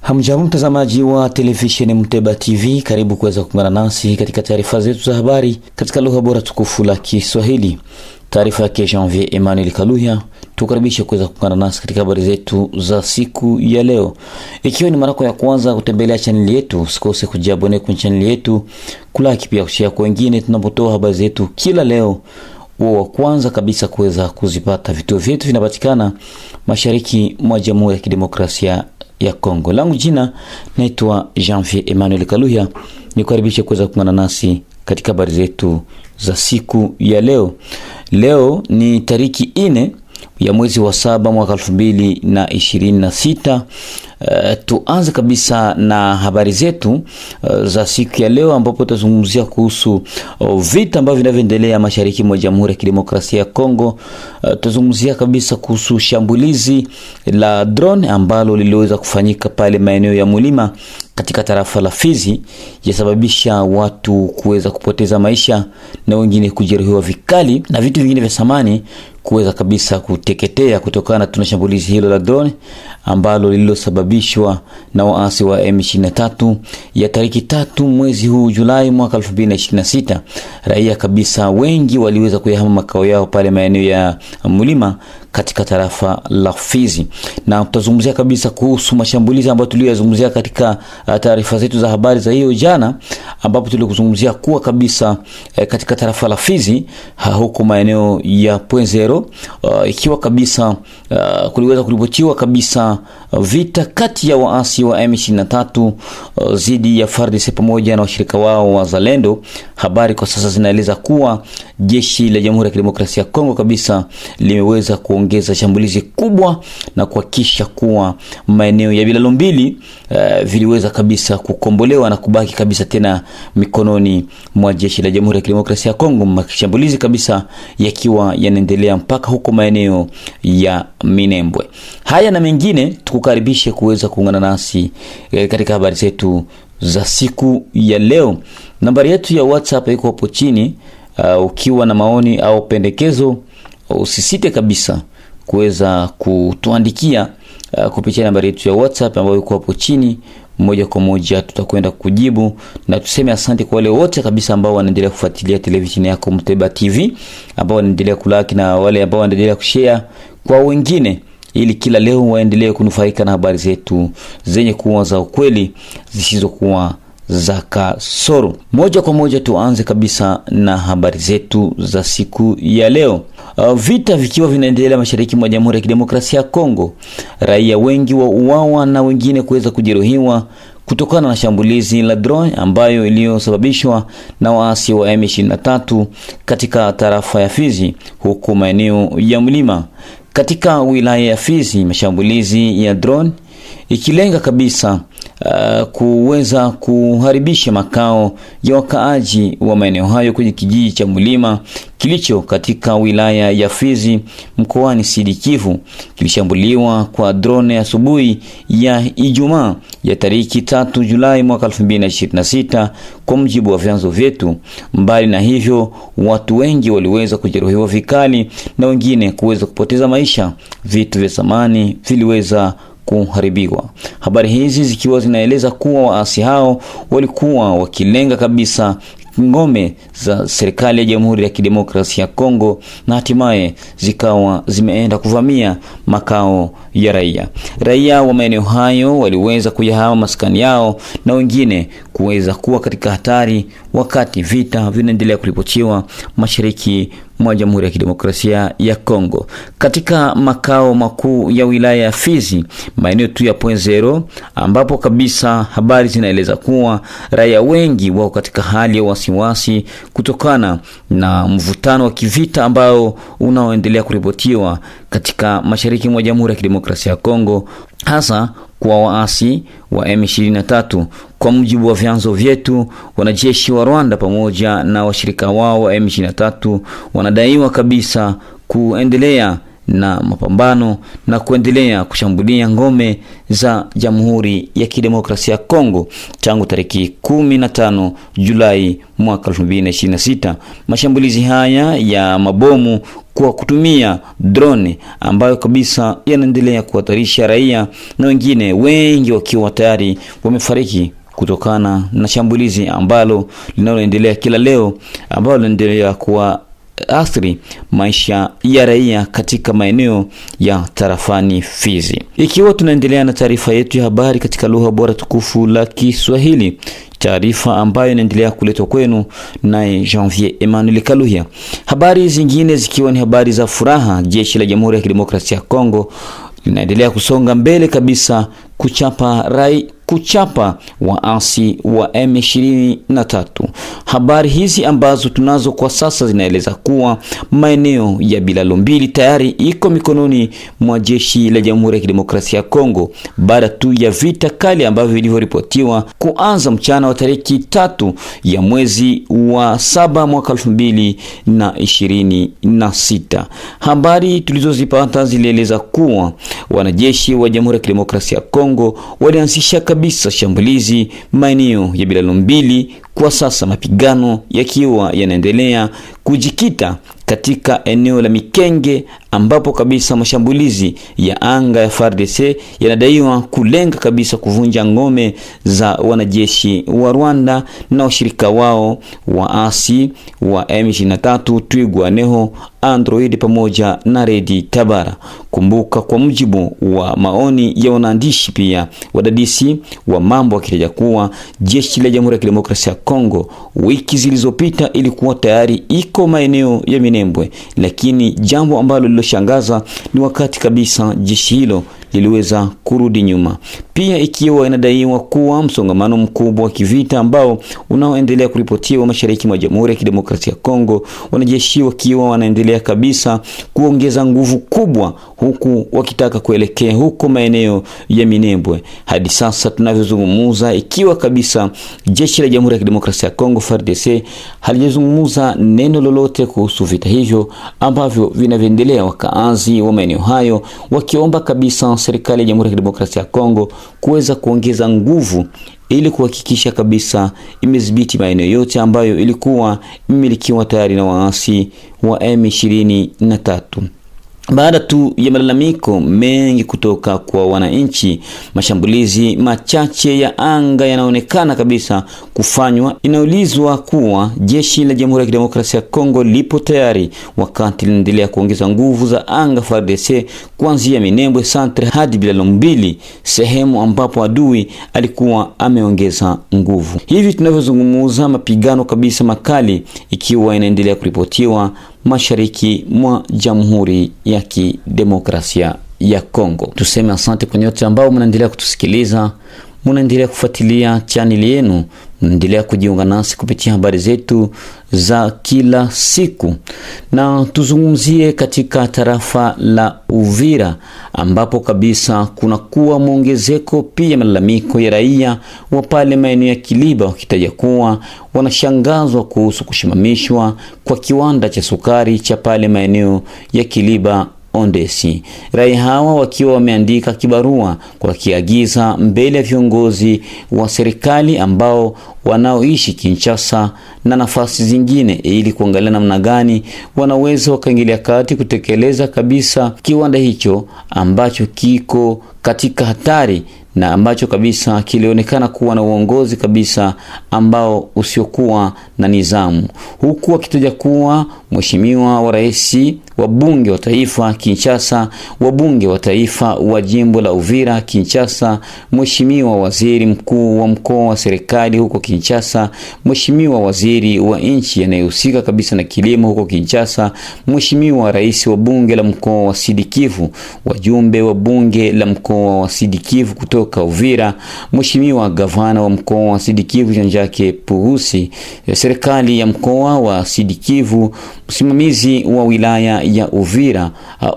Hamjambo mtazamaji wa televisheni Mteba TV, karibu kuweza kuungana nasi katika taarifa zetu za habari katika lugha bora tukufu la Kiswahili. Taarifa yake Janvier Emmanuel Kaluya, tukaribisha kuweza kuungana nasi katika habari zetu za siku ya leo. Ikiwa ni mara yako ya kwanza kutembelea channel yetu, usikose kujiabone kwenye channel yetu, kulike pia kushare kwa wengine tunapotoa habari zetu kila leo. Wa kwanza kabisa kuweza kuzipata. Vituo vyetu vinapatikana mashariki mwa Jamhuri ya Kidemokrasia ya Kongo. Langu jina naitwa Janvier Emmanuel Kaluya, nikukaribisha kuweza kuungana nasi katika habari zetu za siku ya leo. Leo ni tariki 4 ya mwezi wa 7 mwaka 2026. Tuanze kabisa na habari zetu za siku ya leo, ambapo tutazungumzia kuhusu vita ambavyo vinavyoendelea mashariki mwa Jamhuri ya Kidemokrasia ya Kongo. Tutazungumzia kabisa kuhusu shambulizi la drone ambalo liliweza kufanyika pale maeneo ya Mulima katika tarafa la Fizi, yasababisha watu kuweza kupoteza maisha na wengine kujeruhiwa vikali na vitu vingine vya samani kuweza kabisa kuteketea kutokana na shambulizi hilo la drone ambalo lililosababishwa na waasi wa M23 ya tariki 3 mwezi huu Julai mwaka 2026. Raia kabisa wengi waliweza kuyahama makao yao pale maeneo ya Mulima katika tarafa la Fizi. Na tutazungumzia kabisa kuhusu mashambulizi ambayo tuliyozungumzia katika taarifa zetu za habari za hiyo jana, ambapo tulikuzungumzia kuwa kabisa katika tarafa la Fizi huko maeneo ya Pwenzero, ikiwa kabisa kuliweza kuripotiwa kabisa vita kati ya waasi wa M23 zidi ya FARDC pamoja na washirika wao wa Zalendo. Habari kwa sasa zinaeleza kuwa jeshi la Jamhuri ya Kidemokrasia ya Kongo kabisa limeweza kuongeza shambulizi kubwa na kuhakikisha kuwa maeneo ya Bilalo mbili viliweza kabisa kukombolewa na kubaki kabisa tena mikononi mwa jeshi la Jamhuri ya Kidemokrasia ya Kongo. Mashambulizi kabisa yakiwa yanaendelea mpaka huko maeneo ya Minembwe. Haya na mengine tukukaribishe kuweza kuungana nasi katika habari zetu za siku ya leo. Nambari yetu ya WhatsApp iko hapo chini. Ukiwa na maoni au pendekezo, usisite kabisa kuweza kutuandikia kupitia nambari yetu ya WhatsApp ambayo iko hapo chini. Moja kwa moja tutakwenda kujibu, na tuseme asante kwa wale wote kabisa ambao wanaendelea kufuatilia televisheni yako Mteba TV, ambao wanaendelea kulaki na wale ambao wanaendelea kushare kwa wengine, ili kila leo waendelee kunufaika na habari zetu zenye kuwa za ukweli zisizokuwa za kasoro. Moja kwa moja tuanze kabisa na habari zetu za siku ya leo. Vita vikiwa vinaendelea mashariki mwa Jamhuri ya Kidemokrasia ya Kongo, raia wengi wa uawa na wengine kuweza kujeruhiwa kutokana na shambulizi la drone ambayo iliyosababishwa na waasi wa M23 katika tarafa ya Fizi huko maeneo ya Mlima. Katika wilaya ya Fizi, mashambulizi ya drone ikilenga kabisa kuweza kuharibisha makao ya wakaaji wa maeneo hayo kwenye kijiji cha Mulima kilicho katika wilaya ya Fizi mkoani Sud Kivu. Kilishambuliwa kwa drone asubuhi ya Ijumaa ya tariki 3 Julai mwaka 2026 kwa mujibu wa vyanzo vyetu. Mbali na hivyo, watu wengi waliweza kujeruhiwa vikali na wengine kuweza kupoteza maisha. Vitu vya samani viliweza kuharibiwa. Habari hizi zikiwa zinaeleza kuwa waasi hao walikuwa wakilenga kabisa ngome za serikali ya Jamhuri ya Kidemokrasia ya Kongo na hatimaye zikawa zimeenda kuvamia makao ya raia. Raia wa maeneo hayo waliweza kuyahama maskani yao na wengine kuweza kuwa katika hatari wakati vita vinaendelea kuripotiwa mashariki mwa Jamhuri ya Kidemokrasia ya Kongo. Katika makao makuu ya wilaya ya Fizi, maeneo tu ya Pwenzero, ambapo kabisa habari zinaeleza kuwa raia wengi wao katika hali ya wasiwasi kutokana na mvutano wa kivita ambao unaoendelea kuripotiwa katika mashariki mwa Jamhuri ya Kidemokrasia ya Kongo, hasa kwa waasi wa M23. Kwa mujibu wa vyanzo vyetu, wanajeshi wa Rwanda pamoja na washirika wao wa M23 wanadaiwa kabisa kuendelea na mapambano na kuendelea kushambulia ngome za Jamhuri ya Kidemokrasia ya Kongo tangu tariki 15 Julai mwaka 2026. Mashambulizi haya ya mabomu kwa kutumia drone ambayo kabisa yanaendelea kuhatarisha raia, na wengine wengi wakiwa tayari wamefariki kutokana na shambulizi ambalo linaloendelea kila leo, ambalo linaendelea kuwa athiri maisha ya raia katika maeneo ya tarafani Fizi. Ikiwa tunaendelea na taarifa yetu ya habari katika lugha bora tukufu la Kiswahili, taarifa ambayo inaendelea kuletwa kwenu naye Janvier Emmanuel Kaluhia. Habari zingine zikiwa ni habari za furaha. Jeshi la Jamhuri ya Kidemokrasia ya Kongo linaendelea kusonga mbele kabisa kuchapa waasi wa M23. Habari hizi ambazo tunazo kwa sasa zinaeleza kuwa maeneo ya Bilalo mbili tayari iko mikononi mwa jeshi la Jamhuri ya Kidemokrasia ya Kongo baada tu ya vita kali ambavyo vilivyoripotiwa kuanza mchana wa tarehe 3 ya mwezi wa 7 mwaka 2026. Habari tulizozipata zilieleza kuwa wanajeshi wa Jamhuri ya Kidemokrasia ya Kongo walianzisha kabisa shambulizi maeneo ya Bilalo mbili, kwa sasa mapigano yakiwa yanaendelea kujikita katika eneo la Mikenge, ambapo kabisa mashambulizi ya anga ya FARDC yanadaiwa kulenga kabisa kuvunja ngome za wanajeshi wa Rwanda na washirika wao waasi wa M23 Twirwaneho, Android pamoja na Redi Tabara. Kumbuka, kwa mujibu wa maoni ya wanaandishi pia wadadisi wa mambo wakitaja kuwa jeshi la Jamhuri ya Kidemokrasia ya Kongo wiki zilizopita ilikuwa tayari iko maeneo ya Minembwe, lakini jambo ambalo liloshangaza ni wakati kabisa jeshi hilo liliweza kurudi nyuma. Pia ikiwa inadaiwa kuwa msongamano mkubwa wa kivita ambao unaoendelea kuripotiwa mashariki mwa Jamhuri ya Kidemokrasia ya Kongo, wanajeshi wakiwa wanaendelea kabisa kuongeza nguvu kubwa, huku wakitaka kuelekea huko maeneo ya Minembwe. Hadi sasa tunavyozungumza, ikiwa kabisa jeshi la Jamhuri ya Kidemokrasia ya Kongo FARDC halijazungumza neno lolote kuhusu vita hivyo ambavyo vinavyoendelea, wakaanzi wa maeneo hayo wakiomba kabisa serikali ya Jamhuri ya Kidemokrasia ya Kongo kuweza kuongeza nguvu ili kuhakikisha kabisa imedhibiti maeneo yote ambayo ilikuwa imilikiwa tayari na waasi wa M23. Baada tu ya malalamiko mengi kutoka kwa wananchi, mashambulizi machache ya anga yanaonekana kabisa kufanywa. Inaulizwa kuwa jeshi la Jamhuri ya Kidemokrasia ya Kongo lipo tayari, wakati linaendelea kuongeza nguvu za anga FARDC kuanzia Minembwe Centre hadi Bilalo mbili, sehemu ambapo adui alikuwa ameongeza nguvu. Hivi tunavyozungumza, mapigano kabisa makali ikiwa inaendelea kuripotiwa mashariki mwa Jamhuri ya Kidemokrasia ya Kongo. Tuseme asante kwa nyote ambao mnaendelea kutusikiliza, mnaendelea kufuatilia channel yenu, mnaendelea kujiunga nasi kupitia habari zetu za kila siku. Na tuzungumzie katika tarafa la Uvira, ambapo kabisa kuna kuwa muongezeko pia malalamiko ya raia wa pale maeneo ya Kiliba, wakitaja kuwa wanashangazwa kuhusu kushimamishwa kwa kiwanda cha sukari cha pale maeneo ya Kiliba Ondesi. Raia hawa wakiwa wameandika kibarua kwa kiagiza mbele ya viongozi wa serikali ambao wanaoishi Kinshasa na nafasi zingine, ili kuangalia namna gani wanaweza wakaingilia kati kutekeleza kabisa kiwanda hicho ambacho kiko katika hatari na ambacho kabisa kilionekana kuwa na uongozi kabisa ambao usiokuwa na nizamu, huku akitaja kuwa mheshimiwa wa rais, wabunge wa taifa Kinshasa, wabunge wa taifa wa jimbo la Uvira Kinshasa, mheshimiwa waziri mkuu wa mkoa wa serikali huko Kinshasa, mheshimiwa waziri wa nchi anayehusika kabisa na kilimo huko Kinshasa, mheshimiwa rais wa bunge la mkoa wa Sud Kivu, wajumbe wa bunge la mkoa wa Sud Kivu kutoka Uvira, mheshimiwa gavana wa mkoa wa Sud Kivu Jean-Jacques Purusi, serikali ya mkoa wa Sud Kivu, msimamizi wa wilaya ya Uvira,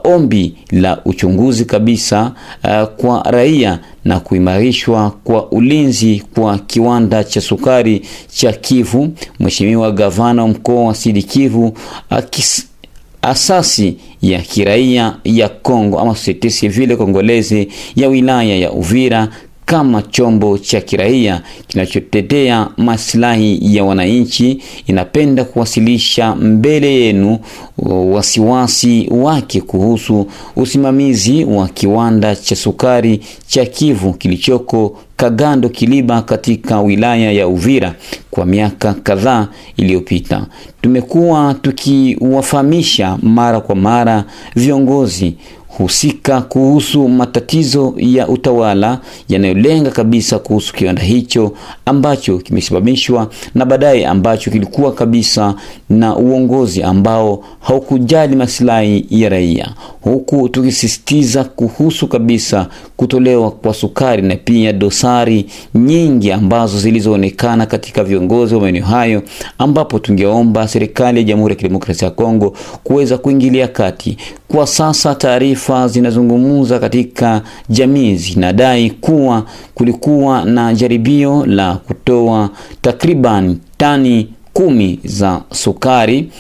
ombi la uchunguzi kabisa kwa raia na kuimarishwa kwa ulinzi kwa kiwanda cha sukari cha Kivu. Mheshimiwa gavana wa mkoa wa Sud Kivu, asasi ya kiraia ya Kongo ama societe civile kongoleze ya wilaya ya Uvira, kama chombo cha kiraia kinachotetea maslahi ya wananchi, inapenda kuwasilisha mbele yenu wasiwasi wake kuhusu usimamizi wa kiwanda cha sukari cha Kivu kilichoko Kagando Kiliba katika wilaya ya Uvira kwa miaka kadhaa iliyopita. Tumekuwa tukiwafahamisha mara kwa mara viongozi husika kuhusu matatizo ya utawala yanayolenga kabisa kuhusu kiwanda hicho ambacho kimesababishwa na baadaye ambacho kilikuwa kabisa na uongozi ambao haukujali maslahi ya raia, huku tukisisitiza kuhusu kabisa kutolewa kwa sukari na pia dosari nyingi ambazo zilizoonekana katika viongozi wa maeneo hayo, ambapo tungeomba serikali ya Jamhuri ya Kidemokrasia ya Kongo kuweza kuingilia kati. Kwa sasa taarifa zinazungumza katika jamii zinadai kuwa kulikuwa na jaribio la kutoa takriban tani 10 za sukari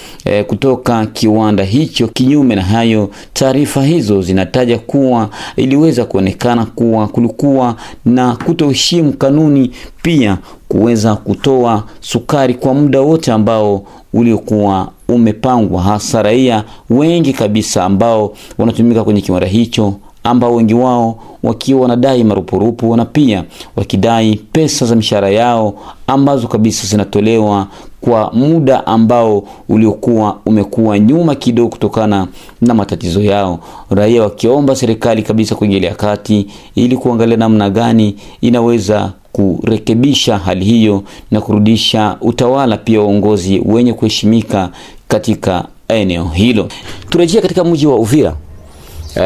kutoka kiwanda hicho. Kinyume na hayo, taarifa hizo zinataja kuwa iliweza kuonekana kuwa kulikuwa na kutoheshimu kanuni, pia kuweza kutoa sukari kwa muda wote ambao uliokuwa umepangwa, hasa raia wengi kabisa ambao wanatumika kwenye kiwanda hicho, ambao wengi wao wakiwa wanadai marupurupu na pia wakidai pesa za mishahara yao ambazo kabisa zinatolewa kwa muda ambao uliokuwa umekuwa nyuma kidogo kutokana na matatizo yao. Raia wakiomba serikali kabisa kuingilia kati ili kuangalia namna gani inaweza kurekebisha hali hiyo na kurudisha utawala pia uongozi wenye kuheshimika katika eneo hilo. Turejea katika mji wa Uvira.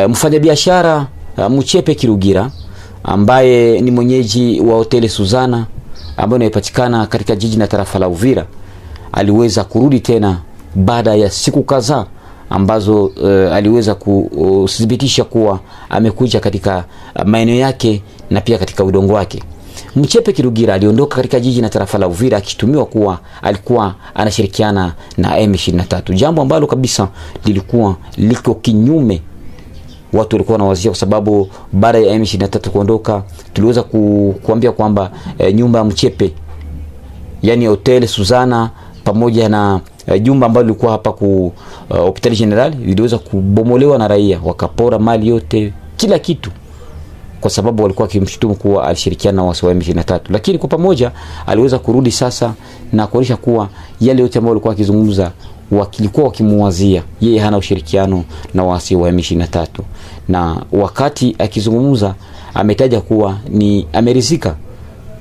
Mfanyabiashara Muchepe Kirugira ambaye ni mwenyeji wa hoteli Suzana ambayo inapatikana katika jiji na tarafa la Uvira aliweza kurudi tena baada ya siku kadhaa ambazo aliweza kudhibitisha kuwa amekuja katika maeneo yake na pia katika udongo wake. Muchepe Kirugira aliondoka katika jiji na tarafa la Uvira akitumiwa kuwa alikuwa anashirikiana na M23, jambo ambalo kabisa lilikuwa liko kinyume. Watu walikuwa wanawazia kwa sababu baada ya M23 kuondoka tuliweza kuambia kwamba nyumba ya Muchepe, yani hotel Suzana pamoja na jumba ambalo lilikuwa hapa ku Hospitali General liliweza kubomolewa na raia, wakapora mali yote, kila kitu, kwa sababu walikuwa kimshutumu kuwa alishirikiana na wasi wa M23. Lakini kwa pamoja aliweza kurudi sasa na kuonyesha kuwa yale yote ambayo walikuwa wakizungumza wakilikuwa wakimuwazia yeye hana ushirikiano na wasi wa M23. Na wakati akizungumza ametaja kuwa ni amerizika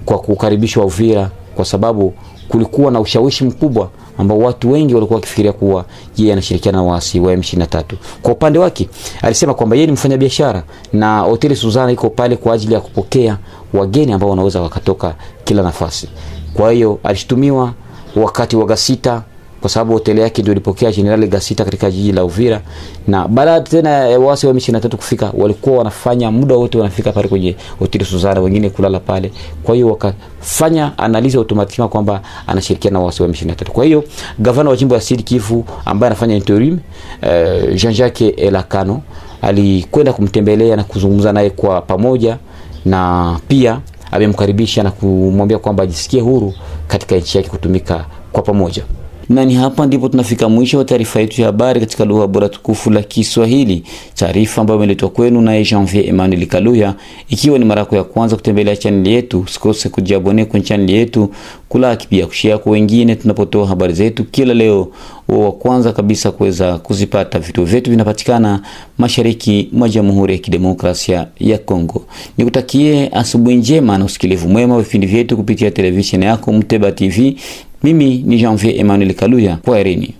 kwa kukaribishwa Uvira kwa sababu kulikuwa na ushawishi mkubwa ambao watu wengi walikuwa wakifikiria kuwa yeye anashirikiana na wasi wa M23. Kwa upande wake alisema kwamba yeye ni mfanyabiashara na hoteli Suzana iko pale kwa ajili ya kupokea wageni ambao wanaweza wakatoka kila nafasi. Kwa hiyo alishtumiwa wakati wa Gasita kwa sababu hoteli yake ndio ilipokea General Gasita katika jiji la Uvira, na baada tena wasi wa M23 kufika walikuwa wanafanya muda wote wanafika pale kwenye hoteli Suzana, wengine kulala pale. Kwa hiyo wakafanya analiza automatically kwamba anashirikiana na wasi wa M23. Kwa hiyo gavana wa jimbo la Sud Kivu ambaye anafanya interim Jean-Jacques Elakano alikwenda kumtembelea na kuzungumza naye kwa pamoja, na pia amemkaribisha na kumwambia kwamba ajisikie huru katika nchi yake kutumika kwa pamoja. Na ni hapa ndipo tunafika mwisho wa taarifa yetu ya habari katika lugha bora tukufu la Kiswahili. Taarifa ambayo imeletwa kwenu na Janvier Emmanuel Kaluya. Ikiwa ni mara yako ya kwanza kutembelea channel yetu, usikose kujiabone kwenye channel yetu, kulaki pia kushare kwa wengine tunapotoa habari zetu kila leo. Wa kwanza kabisa kuweza kuzipata. Vitu vyetu vinapatikana mashariki mwa Jamhuri ya Kidemokrasia ya Kongo. Nikutakie asubuhi njema na usikilivu mwema wa vipindi vyetu kupitia televisheni yako Muteba TV. Mimi ni Janvier Emmanuel Kaluya. Kwaherini.